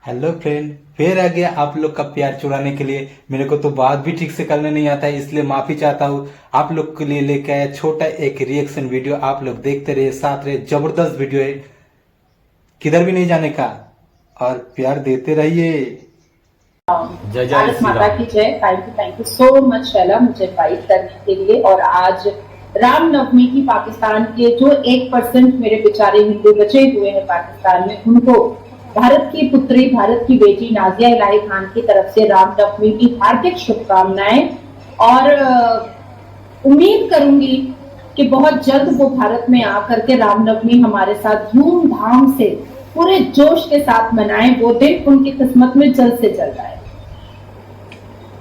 Hello friend, फिर आ गया आप लोग का प्यार चुराने के लिए। मेरे को तो बात भी ठीक से करने नहीं आता है, इसलिए माफी चाहता हूँ। आप लोग के लिए लेके आया छोटा एक रिएक्शन वीडियो। आप लोग देखते रहिए, साथ रहे। जबरदस्त वीडियो है, किधर भी नहीं जाने का, और प्यार देते रहिए। जय जय भारत श्री माता राम। की जय। Thank you so much Shaila, मुझे इनवाइट करने के लिए। और आज रामनवमी की पाकिस्तान के जो 1% मेरे बेचारे हिंदू बचे हुए हैं पाकिस्तान में, उनको भारत की पुत्री, भारत की बेटी नाजिया इलाही खान की तरफ से रामनवमी की हार्दिक शुभकामनाएं। और उम्मीद करूंगी कि बहुत जल्द वो भारत में आकर के रामनवमी हमारे साथ धूमधाम से पूरे जोश के साथ मनाएं। वो दिन उनकी किस्मत में जल्द से जल्द आए।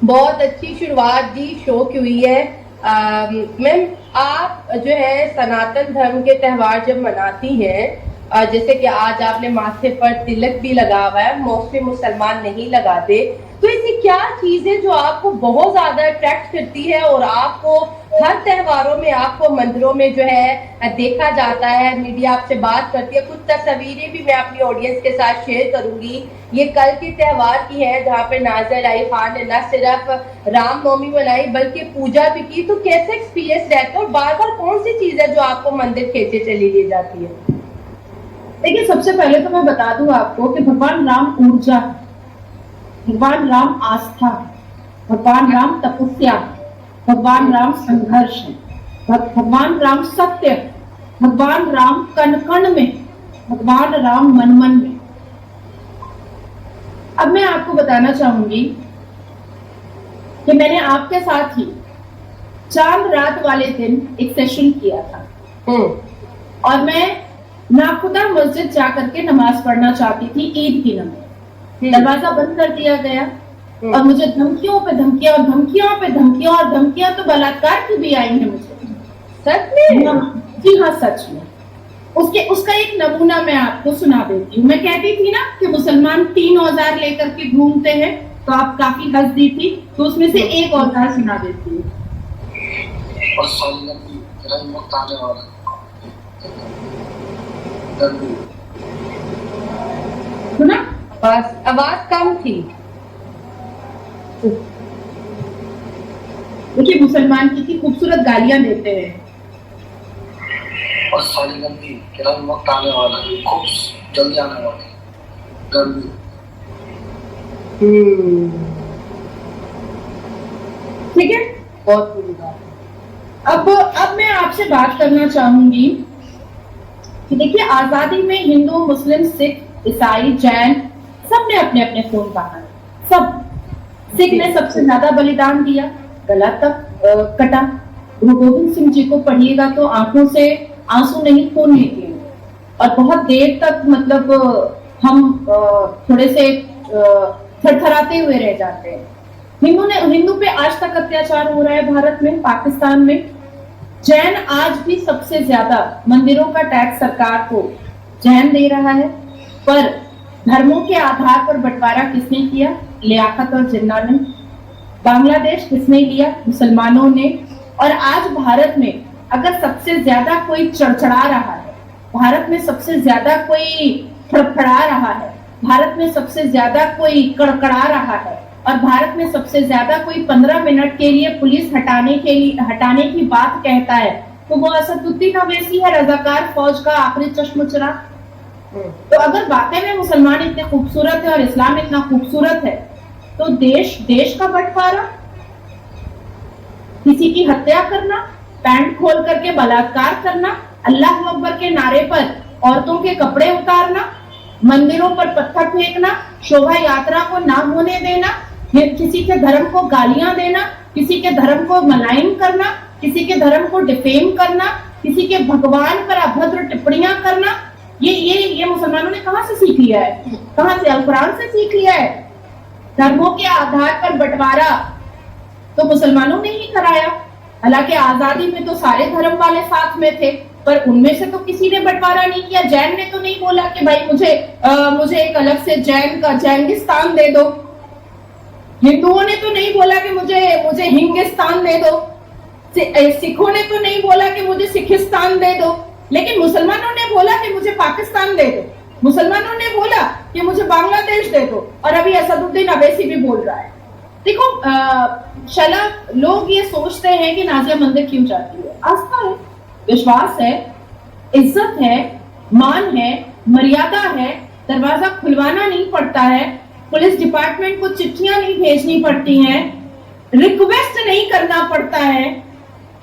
बहुत अच्छी शुरुआत जी शो की हुई है। मैम, आप जो है सनातन धर्म के त्यौहार जब मनाती हैं, जैसे कि आज आपने माथे पर तिलक भी लगा हुआ है, मोस्टली मुसलमान नहीं लगाते, तो ऐसी क्या चीज है जो आपको बहुत ज्यादा अट्रैक्ट करती है और आपको हर त्योहारों में, आपको मंदिरों में जो है देखा जाता है, मीडिया आपसे बात करती है। कुछ तस्वीरें भी मैं अपनी ऑडियंस के साथ शेयर करूंगी। ये कल के त्योहार की है जहाँ पे नाजिया इलाही खान ने न सिर्फ रामनवमी मनाई बल्कि पूजा भी की। तो कैसा एक्सपीरियंस रहता है और बार बार कौन सी चीज है जो आपको मंदिर खींचे चली ले जाती है? देखिए, सबसे पहले तो मैं बता दूं आपको कि भगवान राम ऊर्जा है, भगवान राम आस्था, भगवान राम तपस्या, भगवान राम संघर्ष है, भगवान राम सत्य, भगवान राम कण कण में, भगवान राम मन मन में। अब मैं आपको बताना चाहूंगी कि मैंने आपके साथ ही चांद रात वाले दिन एक सेशन किया था और मैं नाखुदा मस्जिद जाकर के नमाज पढ़ना चाहती थी, ईद की नमाज। दरवाजा बंद कर दिया गया और मुझे धमकियों पे धमकियां और धमकियों पे धमकियां और धमकियां तो बलात्कार की भी आई है मुझे। सच में? जी हाँ, सच में। उसका एक नमूना मैं आपको सुना देती हूँ। मैं कहती थी ना कि मुसलमान 3 औजार लेकर के घूमते हैं, तो आप काफी हंस दी थी, तो उसमें से एक औजार सुना देती हूँ। सुना? आवाज कम थी। देखिए, मुसलमान कितनी खूबसूरत गालियां देते हैं। और सारी गंदी किरण वक्त आने वाला है, खूब जल्दी आने वाला है, गर्मी। ठीक है, बहुत बुरी बात है। अब मैं आपसे बात करना चाहूंगी कि देखिए, आजादी में हिंदू, मुस्लिम, सिख, ईसाई, जैन सब ने अपने अपने खून बहाए। सब। सिख ने सबसे ज्यादा बलिदान दिया, गला तक कटा। गुरु गोविंद सिंह जी को पढ़िएगा तो आंखों से आंसू नहीं, खून निकले। और बहुत देर तक मतलब हम थोड़े से थरथराते हुए रह जाते हैं। हिंदू पे आज तक अत्याचार हो रहा है भारत में, पाकिस्तान में। जैन आज भी सबसे ज्यादा मंदिरों का टैक्स सरकार को जैन दे रहा है। पर धर्मों के आधार पर बंटवारा किसने किया? लियाकत और जिन्ना ने। बांग्लादेश किसने लिया? मुसलमानों ने। और आज भारत में अगर सबसे ज्यादा कोई चढ़चढ़ा रहा है, भारत में सबसे ज्यादा कोई फड़फड़ा रहा है, भारत में सबसे ज्यादा कोई कड़कड़ा रहा है, और भारत में सबसे ज्यादा कोई 15 मिनट के लिए पुलिस हटाने की बात कहता है, तो वो असदुद्दीन अवैसी है, रजाकार फौज का आखिरी चश्मचरा। तो अगर वाकई में मुसलमान इतने खूबसूरत है और इस्लाम इतना खूबसूरत है, तो देश का बंटवारा, किसी की हत्या करना, पैंट खोल करके बलात्कार करना, अल्लाह अकबर के नारे पर औरतों के कपड़े उतारना, मंदिरों पर पत्थर फेंकना, शोभा यात्रा को ना होने देना, किसी के धर्म को गालियां देना, किसी के धर्म को मलाइन करना, किसी के धर्म को डिफेम करना, किसी के भगवान पर अभद्र टिप्पणियां करना, ये मुसलमानों ने कहां से सीख लिया है? कहां से? अल कुरान से सीख लिया है। धर्मों के आधार पर बंटवारा तो मुसलमानों ने ही कराया। हालांकि आजादी में तो सारे धर्म वाले साथ में थे, पर उनमें से तो किसी ने बंटवारा नहीं किया। जैन ने तो नहीं बोला कि भाई मुझे एक अलग से जैन का जैनिस्तान दे दो। हिंदुओं ने तो नहीं बोला कि मुझे हिंगिस्तान दे दो। सिखों ने तो नहीं बोला कि मुझे सिखिस्तान दे दो। लेकिन मुसलमानों ने बोला कि मुझे पाकिस्तान दे दो। मुसलमानों ने बोला कि मुझे बांग्लादेश चैलेंज दे दो। और अभी असदुद्दीन अवैसी भी बोल रहा है। देखो शैला, लोग ये सोचते हैं कि नाजिया मंदिर क्यों जाती है। आस्था है, विश्वास है, इज्जत है, मान है, मर्यादा है, दरवाजा खुलवाना नहीं पड़ता है, पुलिस डिपार्टमेंट को चिट्ठियां नहीं भेजनी पड़ती हैं, रिक्वेस्ट नहीं करना पड़ता है,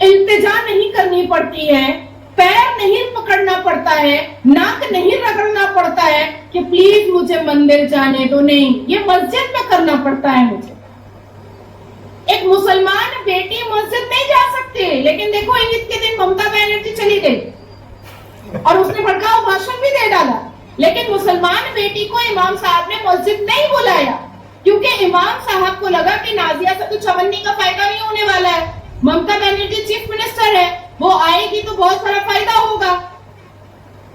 इल्तिजा नहीं करनी पड़ती है, पैर नहीं पकड़ना पड़ता है, नाक नहीं रगड़ना पड़ता है कि प्लीज मुझे मंदिर जाने दो। नहीं, ये मस्जिद में करना पड़ता है मुझे। एक मुसलमान बेटी मस्जिद नहीं जा सकती, लेकिन देखो ईद के दिन ममता बनर्जी चली गई और उसने भड़काऊ भाषण भी दे डाला, लेकिन मुसलमान बेटी को इमाम साहब ने मस्जिद नहीं बुलाया, क्योंकि इमाम साहब को लगा कि नाजिया से तो चवन्नी का फायदा नहीं होने वाला है। ममता बनर्जी चीफ मिनिस्टर है, वो आएगी तो बहुत सारा फायदा होगा,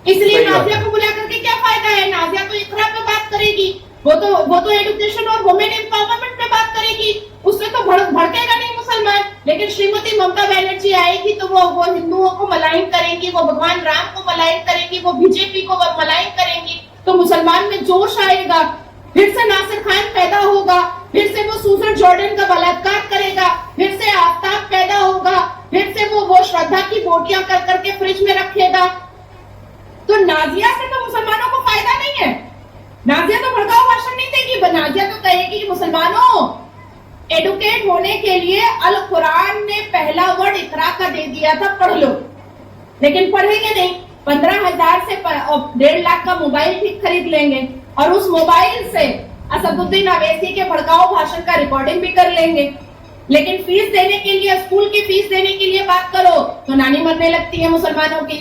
इसलिए नाजिया को बुला करके क्या फायदा है। नाजिया तो इकरा पे बात करेगी, वो तो एजुकेशन और वुमेन एम्पावरमेंट पे बात करेगी, उससे तो भड़केगा नहीं मुसलमान। लेकिन श्रीमती ममता बनर्जी आएगी तो वो हिंदुओं को मलाइन करेंगी, वो भगवान राम को मलाइन करेंगी, वो बीजेपी को मलाइन करेंगी, तो मुसलमान में जोश आएगा, फिर से नासिर खान पैदा होगा, फिर से वो सूजन जॉर्डन का बलात्कार करेगा, फिर से आफ्ताब पैदा होगा, फिर से वो श्रद्धा की बोटियां कर करके फ्रिज में रखेगा। तो नाजिया से तो मुसलमानों को फायदा नहीं है। नाजिया तो भड़काऊ भाषण नहीं देगी, नाजिया तो कहेगी कि मुसलमानों, एडुकेट होने के लिए अल कुरान ने पहला वर्ड इकरा का दे दिया था, पढ़ लो, लेकिन पढ़ेंगे नहीं। 15,000 से 1.5 लाख का मोबाइल भी खरीद लेंगे और उस मोबाइल से असदुद्दीन अवैसी के भड़काऊ भाषण का रिकॉर्डिंग भी कर लेंगे। लेकिन फीस देने के लिए, स्कूल की फीस देने के लिए बात करो तो नानी मरने लगती है मुसलमानों की।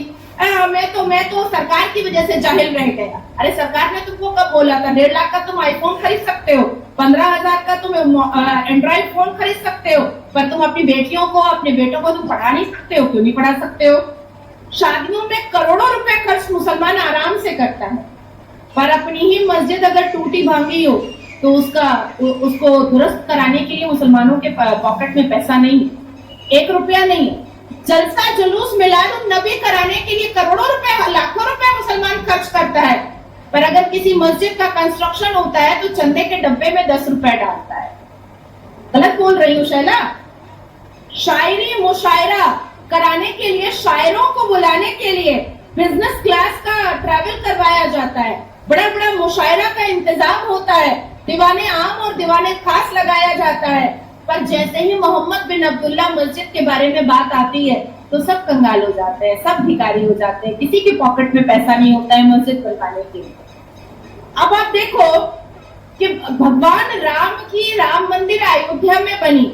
मैं तो सरकार की वजह से जाहिल रह गया। अरे सरकार ने तुमको कब बोला था 1.5 लाख का तुम आईफोन खरीद सकते हो, 15,000 का तुम एंड्रॉइड फोन खरीद सकते हो, पर तुम अपनी बेटियों को, अपने बेटों को तुम पढ़ा नहीं सकते हो। क्यों नहीं पढ़ा सकते हो? शादियों में करोड़ों रुपए खर्च मुसलमान आराम से करता है, पर अपनी ही मस्जिद अगर टूटी भांगी हो तो उसको दुरुस्त कराने के लिए मुसलमानों के पॉकेट में पैसा नहीं, 1 रुपया नहीं। जलसा जुलूस मिलाद नबी कराने के लिए करोड़ों रुपए, लाखों रुपए मुसलमान खर्च करता है, पर अगर किसी मस्जिद का कंस्ट्रक्शन होता है तो चंदे के डब्बे में 10 रुपए डालता है। गलत बोल रही हूँ शैला? शायरी मुशायरा कराने के लिए, शायरों को बुलाने के लिए बिजनेस क्लास का ट्रैवल करवाया जाता है, बड़ा बड़ा मुशायरा का इंतजाम होता है, दीवाने आम और दीवाने खास लगाया जाता है, पर जैसे ही मोहम्मद बिन अब्दुल्ला मस्जिद के बारे में बात आती है तो सब कंगाल हो जाते हैं, सब भिखारी हो जाते हैं, किसी के पॉकेट में पैसा नहीं होता है मस्जिद बनवाने के लिए। अब आप देखो कि भगवान राम की राम मंदिर अयोध्या में बनी,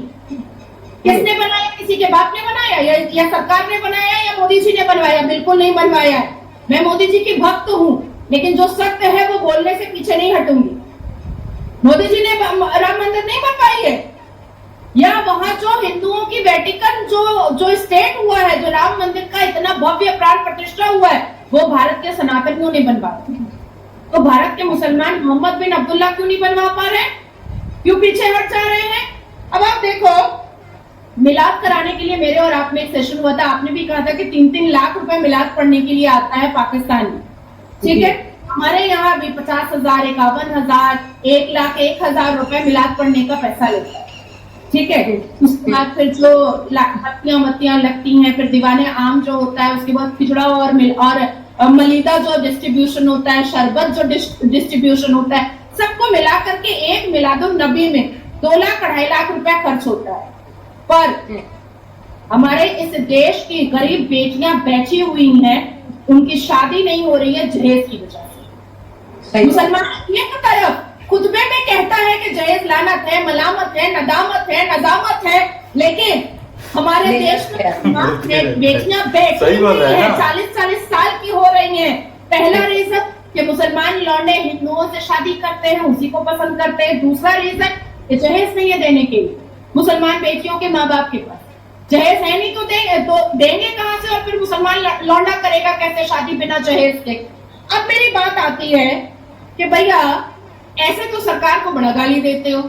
किसने बनाया? किसी के बाप ने बनाया या सरकार ने बनाया या मोदी जी ने बनवाया? बिल्कुल नहीं बनवाया है। मैं मोदी जी की भक्त हूँ, लेकिन जो सत्य है वो बोलने से पीछे नहीं हटूंगी। मोदी जी ने राम मंदिर नहीं बनवाई है, या वहां जो हिंदुओं की वेटिकन जो स्टेट हुआ है, जो राम मंदिर का इतना भव्य प्राण प्रतिष्ठा हुआ है, वो भारत के सनातनियों ने बनवाया। तो भारत के मुसलमान मोहम्मद बिन अब्दुल्ला क्यों नहीं बनवा पा रहे? क्यों पीछे हट जा रहे हैं? अब आप देखो, मिलाद कराने के लिए मेरे और आप में एक सेशन हुआ था, आपने भी कहा था कि 3-3 लाख रुपए मिलाद पढ़ने के लिए आता है पाकिस्तान में, ठीक है? हमारे यहाँ भी 50,000, 51,000, 1,01,000 रुपए मिलाद पढ़ने का पैसा लेता है, ठीक है? उसके बाद फिर जो बत्तियां लगती हैं, फिर दीवाने आम जो होता है, उसके बाद खिचड़ा और मलीदा जो डिस्ट्रीब्यूशन होता है, शरबत जो डिस्ट्रीब्यूशन होता है, सबको मिला करके एक मिलादुन नबी में 2 लाख 2.5 लाख रुपए खर्च होता है। पर हमारे इस देश की गरीब बेटियां बैठी हुई हैं, उनकी शादी नहीं हो रही है जहेज की वजह से। मुसलमान एक तरफ खुतबे में कहता है कि जहेज लानत है, मलामत है, नदामत है, नजामत है, लेकिन हमारे देश में बेटियां बैठी हुई हैं, 40-40 साल की हो रही हैं। पहला रीजन कि मुसलमान लौंडे हिंदुओं से शादी करते हैं, उसी को पसंद करते हैं। दूसरा रीजन कि जहेज नहीं है देने के लिए मुसलमान बेटियों के माँ बाप के पास, जहेज है नहीं तो देंगे कहां से? और फिर मुसलमान लौंडा करेगा कैसे शादी बिना जहेज के? अब मेरी बात आती है कि भैया ऐसे तो सरकार को बड़ा गाली देते हो,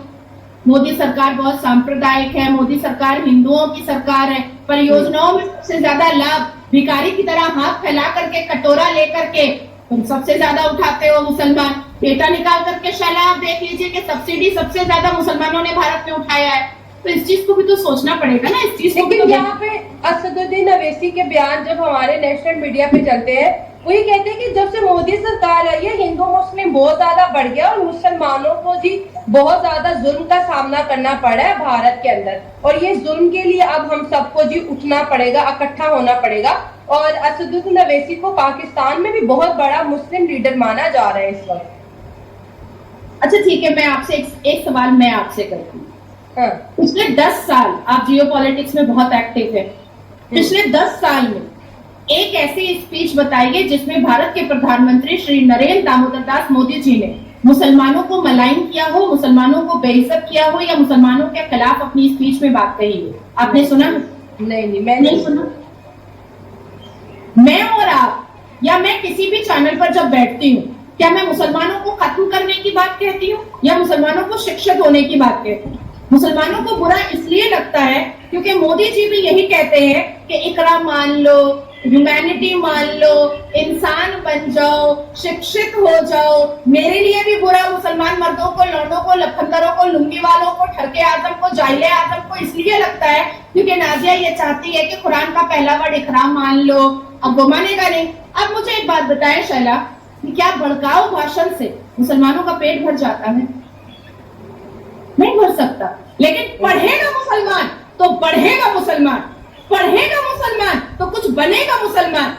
मोदी सरकार बहुत सांप्रदायिक है, मोदी सरकार हिंदुओं की सरकार है, पर योजनाओं में सबसे ज्यादा लाभ भिखारी की तरह हाथ फैला करके, कटोरा लेकर के तुम सबसे ज्यादा उठाते हो मुसलमान। डेटा निकाल करके शैला आप देख लीजिए कि सब्सिडी सबसे ज्यादा मुसलमानों ने भारत में उठाया है। तो इस चीज को भी तो सोचना पड़ेगा ना, इस चीज को भी लेकिन तो यहाँ पे असदुद्दीन अवैसी के बयान जब हमारे नेशनल मीडिया पे चलते हैं, वो ये कहते हैं कि जब से मोदी सरकार आई है हिंदू मुस्लिम बहुत ज्यादा बढ़ गया और मुसलमानों को जी बहुत ज्यादा जुल्म का सामना करना पड़ा है भारत के अंदर, और ये जुल्म के लिए अब हम सबको जी उठना पड़ेगा, इकट्ठा होना पड़ेगा। और असदुद्दीन अवैसी को पाकिस्तान में भी बहुत बड़ा मुस्लिम लीडर माना जा रहा है इस वक्त। अच्छा ठीक है, मैं आपसे एक सवाल मैं आपसे करती हूँ। हाँ। पिछले 10 साल आप जियो पॉलिटिक्स में बहुत एक्टिव है, पिछले 10 साल में एक ऐसी स्पीच बताइए जिसमें भारत के प्रधानमंत्री श्री नरेंद्र दामोदर दास मोदी जी ने मुसलमानों को मलाइन किया हो, मुसलमानों को बेइज्जत किया हो, या मुसलमानों के खिलाफ अपनी स्पीच में बात कही हो। आपने सुना? नहीं, मैं नहीं सुना। मैं और आप या मैं किसी भी चैनल पर जब बैठती हूँ, क्या मैं मुसलमानों को खत्म करने की बात कहती हूँ या मुसलमानों को शिक्षित होने की बात कहती हूँ? मुसलमानों को बुरा इसलिए लगता है क्योंकि मोदी जी भी यही कहते हैं कि इकरा मान लो, ह्यूमैनिटी मान लो, इंसान बन जाओ, शिक्षित हो जाओ। मेरे लिए भी बुरा मुसलमान मर्दों को, लौंडों को, लफंदरों को, लुंगी वालों को, ठरके आजम को, जाहिले आजम को इसलिए लगता है क्योंकि नाजिया ये चाहती है कि कुरान का पहला वर्ड इकरा मान लो। अब वो मानेगा नहीं। अब मुझे एक बात बताएं शैला, कि क्या भड़काऊ भाषण से मुसलमानों का पेट भर जाता है? नहीं भर सकता। लेकिन पढ़ेगा मुसलमान तो बढ़ेगा मुसलमान, पढ़ेगा मुसलमान तो कुछ बनेगा मुसलमान,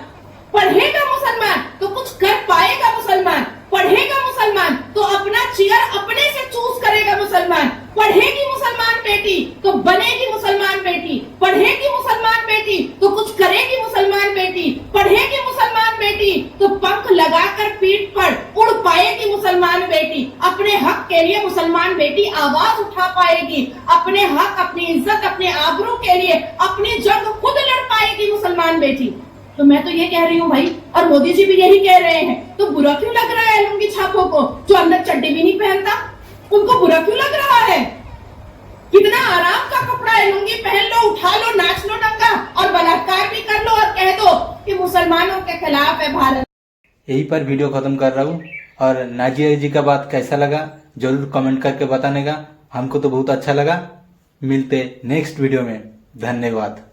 पढ़ेगा मुसलमान तो कुछ कर पाएगा मुसलमान, पढ़ेगा मुसलमान तो अपना चेयर अपने से चूज करेगा मुसलमान, पढ़ेगी मुसलमान बेटी तो बनेगी मुसलमान बेटी, पढ़ेगी मुसलमान बेटी तो कुछ करेगी मुसलमान बेटी, पढ़ेगी मुसलमान बेटी तो पंख लगाकर पीठ पर उड़ पाएगी मुसलमान बेटी, अपने हक के लिए मुसलमान बेटी आवाज उठा पाएगी, अपने हक, अपनी इज्जत, अपने आबरू के लिए अपनी जंग खुद लड़ पाएगी मुसलमान बेटी। तो मैं तो ये कह रही हूँ भाई, और मोदी जी भी यही कह रहे हैं, तो बुरा क्यों लग रहा है लुंगी छापों को जो अंदर चड्डी भी नहीं पहनता? उनको बुरा क्यों लग रहा है? कितना आराम का कपड़ा है, लुंगी पहन लो, उठा लो, नाच लो नंगा, और बलात्कार भी कर लो और कह दो कि मुसलमानों के खिलाफ है भारत। यही पर वीडियो खत्म कर रहा हूँ। और नाजिया जी का बात कैसा लगा जरूर कमेंट करके बताने का। हमको तो बहुत अच्छा लगा। मिलते नेक्स्ट वीडियो में। धन्यवाद।